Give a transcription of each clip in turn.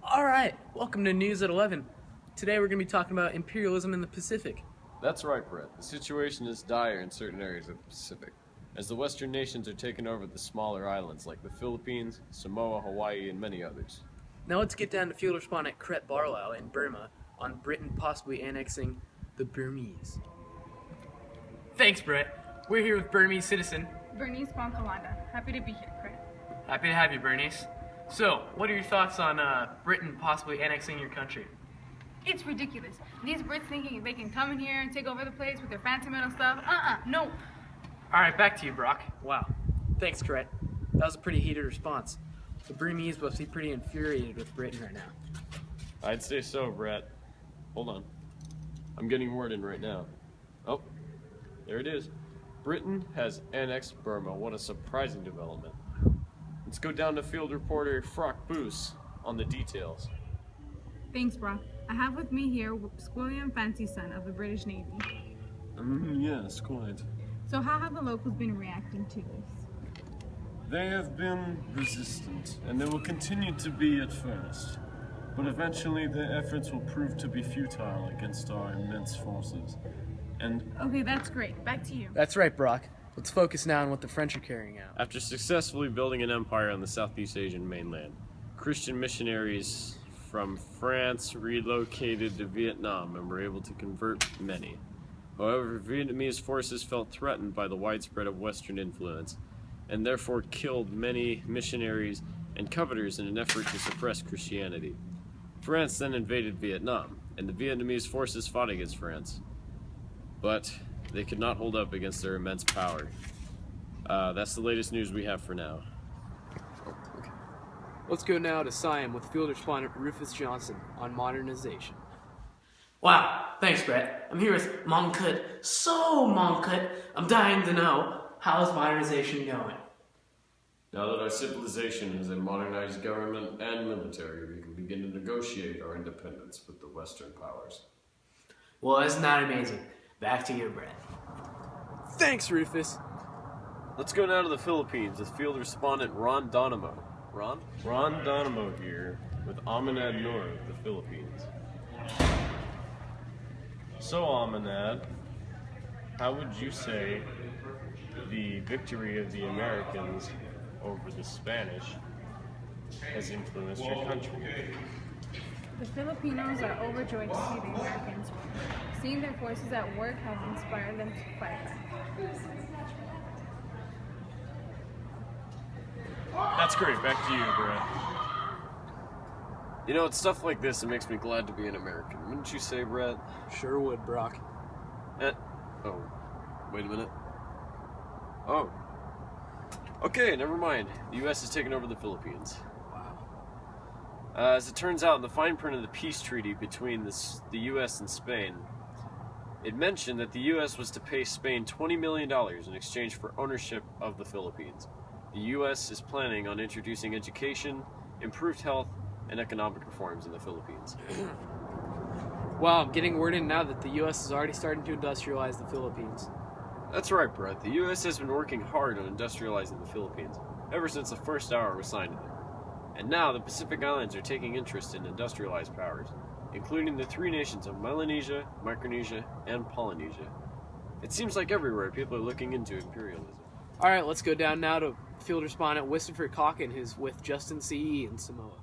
Alright, welcome to News at 11. Today we're going to be talking about imperialism in the Pacific. That's right, Brett. The situation is dire in certain areas of the Pacific, as the Western nations are taking over the smaller islands like the Philippines, Samoa, Hawaii, and many others. Now let's get down to field respondent Kret Barlow in Burma on Britain possibly annexing the Burmese. Thanks, Brett. We're here with Burmese citizen Bernice Bonkalanda. Happy to be here, Craig. Happy to have you, Bernice. So, what are your thoughts on Britain possibly annexing your country? It's ridiculous. These Brits thinking they can come in here and take over the place with their fancy metal stuff. No. Alright, back to you, Brock. Wow. Thanks, Kret. That was a pretty heated response. The Burmese must be pretty infuriated with Britain right now. I'd say so, Brett. Hold on. I'm getting word in right now. Oh, there it is. Britain has annexed Burma. What a surprising development. Let's go down to field reporter Frock Boos on the details. Thanks, Brock. I have with me here William Fancyson of the British Navy. Yes, quite. So how have the locals been reacting to this? They have been resistant, and they will continue to be at first. But eventually their efforts will prove to be futile against our immense forces. And Okay, that's great. Back to you. That's right, Brock. Let's focus now on what the French are carrying out. After successfully building an empire on the Southeast Asian mainland, Christian missionaries from France relocated to Vietnam and were able to convert many. However, Vietnamese forces felt threatened by the widespread of Western influence and therefore killed many missionaries and coveters in an effort to suppress Christianity. France then invaded Vietnam, and the Vietnamese forces fought against France. But they could not hold up against their immense power. That's the latest news we have for now. Let's go now to Siam with field respondent Rufus Johnson on modernization. Wow, thanks, Brett. I'm here with Mongkut. So, Mongkut, I'm dying to know, how's modernization going? Now that our civilization has a modernized government and military, we can begin to negotiate our independence with the Western powers. Well, isn't that amazing? Back to you, Brett. Thanks, Rufus. Let's go now to the Philippines with field respondent Ron Donamo. Ron? Ron Donamo here with Amanad Noor of the Philippines. So, Amanad, how would you say the victory of the Americans over the Spanish has influenced your country? The Filipinos are overjoyed to see the Americans win. Seeing their forces at work has inspired them to fight back. That's great. Back to you, Brett. You know, it's stuff like this that makes me glad to be an American. Wouldn't you say, Brett? Sure would, Brock. Oh, wait a minute. Oh. Okay, never mind. The U.S. has taken over the Philippines. As it turns out, in the fine print of the peace treaty between the U.S. and Spain, it mentioned that the U.S. was to pay Spain $20 million in exchange for ownership of the Philippines. The U.S. is planning on introducing education, improved health, and economic reforms in the Philippines. Wow, I'm getting word in now that the U.S. is already starting to industrialize the Philippines. That's right, Brett. The U.S. has been working hard on industrializing the Philippines ever since the first hour was signed to them. And now the Pacific Islands are taking interest in industrialized powers, including the three nations of Melanesia, Micronesia, and Polynesia. It seems like everywhere people are looking into imperialism. Alright, let's go down now to field respondent Christopher Calkin, who's with Justin C.E. in Samoa.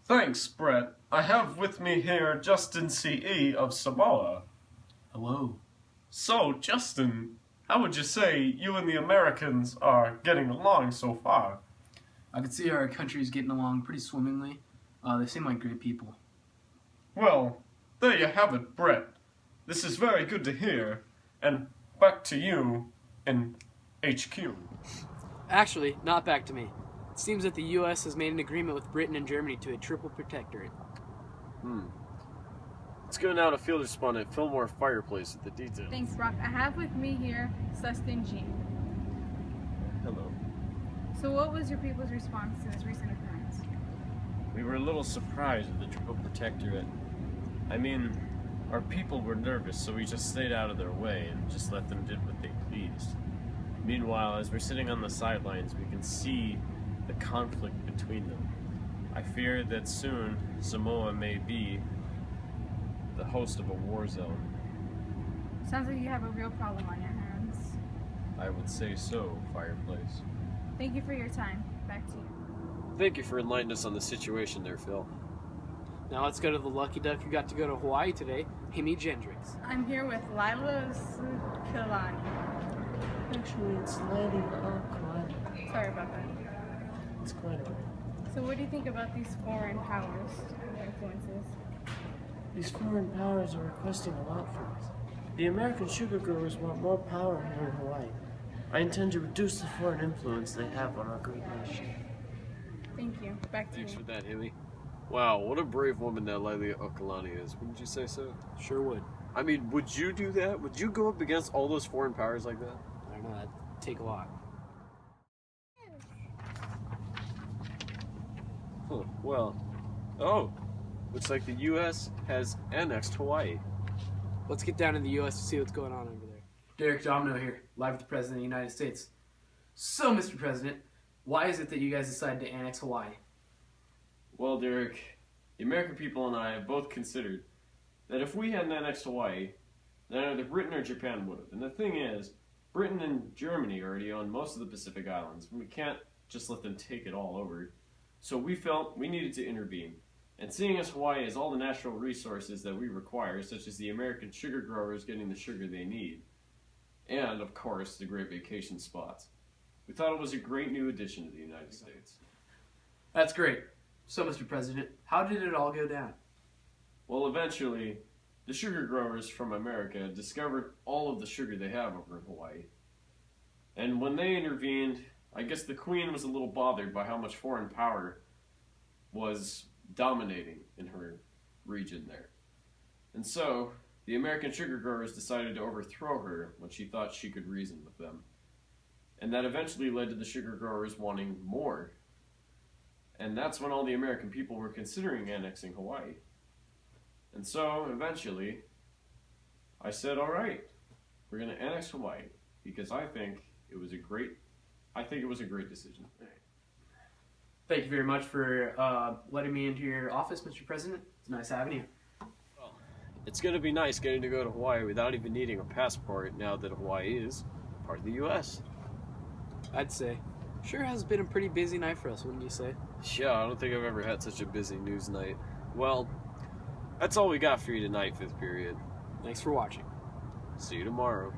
thanks, Brett. I have with me here Justin C.E. of Samoa. Hello. So, Justin, how would you say you and the Americans are getting along so far? I could see our country's getting along pretty swimmingly. They seem like great people. Well, there you have it, Brett. This is very good to hear. And back to you in HQ. Actually, not back to me. It seems that the U.S. has made an agreement with Britain and Germany to a triple protectorate. Let's go now to field respondent Fillmore Fireplace with the details. Thanks, Brock. I have with me here Sustin Jean. Hello. So what was your people's response to this recent occurrence? We were a little surprised at the triple protectorate. I mean, our people were nervous, so we just stayed out of their way and just let them do what they pleased. Meanwhile, as we're sitting on the sidelines, we can see the conflict between them. I fear that soon Samoa may be the host of a war zone. Sounds like you have a real problem on your hands. I would say so, Fireplace. Thank you for your time. Back to you. Thank you for enlightening us on the situation there, Phil. Now let's go to the lucky duck who got to go to Hawaii today, Amy Gendrix. I'm here with Lila Kilani. Actually, it's Lady Aquan. Sorry about that. It's quite alright. So what do you think about these foreign powers influences? These foreign powers are requesting a lot from us. The American sugar growers want more power here in Hawaii. I intend to reduce the foreign influence they have on our great nation. Thank you. Back to Thanks you. for that, Hilly. Wow, what a brave woman that Laila Okalani is. Wouldn't you say so? Sure would. I mean, would you do that? Would you go up against all those foreign powers like that? I don't know, that'd take a lot. Huh, well. Oh, looks like the U.S. has annexed Hawaii. Let's get down in the U.S. to see what's going on over there. Derek Domino here, live with the President of the United States. So, Mr. President, why is it that you guys decided to annex Hawaii? Well, Derek, the American people and I have both considered that if we hadn't annexed Hawaii, then either Britain or Japan would have. And the thing is, Britain and Germany already own most of the Pacific Islands, and we can't just let them take it all over. So we felt we needed to intervene. And seeing as Hawaii has all the natural resources that we require, such as the American sugar growers getting the sugar they need, and, of course, the great vacation spots, we thought it was a great new addition to the United States. That's great. So, Mr. President, how did it all go down? Well, eventually, the sugar growers from America discovered all of the sugar they have over in Hawaii. And when they intervened, I guess the Queen was a little bothered by how much foreign power was dominating in her region there. And so, the American sugar growers decided to overthrow her when she thought she could reason with them. And that eventually led to the sugar growers wanting more. And that's when all the American people were considering annexing Hawaii. And so, eventually, I said, all right, we're going to annex Hawaii because I think it was a great decision. Thank you very much for letting me into your office, Mr. President. It's nice having you. Well, it's going to be nice getting to go to Hawaii without even needing a passport now that Hawaii is part of the U.S. I'd say. Sure has been a pretty busy night for us, wouldn't you say? Yeah, I don't think I've ever had such a busy news night. Well, that's all we got for you tonight, 5th period. Thanks for watching. See you tomorrow.